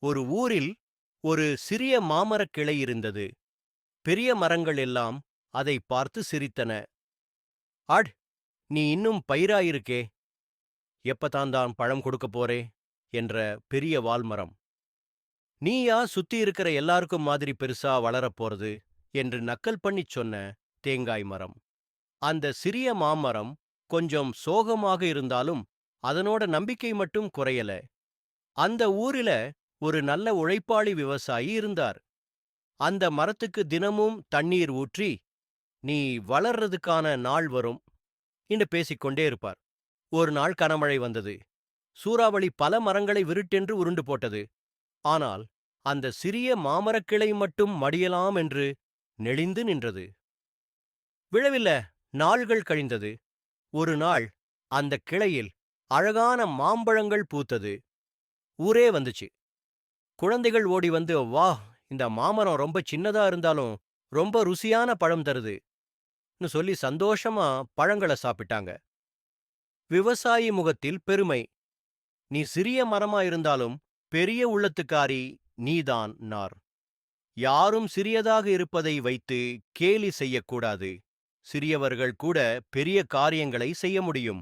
ஒரு ஊரில் ஒரு சிறிய மாமரக் கிளை இருந்தது. பெரிய மரங்கள் எல்லாம் அதை பார்த்து சிரித்தன. "அட், நீ இன்னும் பயிராயிருக்கே, எப்பதான் பழம் கொடுக்கப் போறே?" என்ற பெரிய வால்மரம். "நீயா சுத்தி இருக்கிற எல்லாருக்கும் மாதிரி பெருசா வளரப் போறது?" என்று நக்கல் பண்ணிச் சொன்ன தேங்காய் மரம். அந்த சிறிய மாமரம் கொஞ்சம் சோகமாக இருந்தாலும் அதனோட நம்பிக்கை மட்டும் குறையல. அந்த ஊரில ஒரு நல்ல உழைப்பாளி விவசாயி இருந்தார். அந்த மரத்துக்கு தினமும் தண்ணீர் ஊற்றி, "நீ வளர்றதுக்கான நாள் வரும்" என்று பேசிக்கொண்டே இருப்பார். ஒரு நாள் கனமழை வந்தது. சூறாவளி பல மரங்களை விருட்டென்று உருண்டு போட்டது. ஆனால் அந்த சிறிய மாமரக் கிளை மட்டும் மடியலாம் என்று நெளிந்து நின்றது. விழவில்ல. நாள்கள் கழிந்தது. ஒரு நாள் அந்த கிளையில் அழகான மாம்பழங்கள் பூத்தது. ஊரே வந்துச்சு. குழந்தைகள் ஓடி வந்து, "வாவ்! இந்த மாமரம் ரொம்ப சின்னதா இருந்தாலும் ரொம்ப ருசியான பழம் தருது"ன்னு சொல்லி சந்தோஷமா பழங்கள சாப்பிட்டாங்க. விவசாயி முகத்தில் பெருமை. "நீ சிறிய மரமா இருந்தாலும் பெரிய உள்ளத்துக்காரி நீதான்"னார். யாரும் சிறியதாக இருப்பதை வைத்து கேலி செய்யக்கூடாது. சிறியவர்கள் கூட பெரிய காரியங்களை செய்ய முடியும்.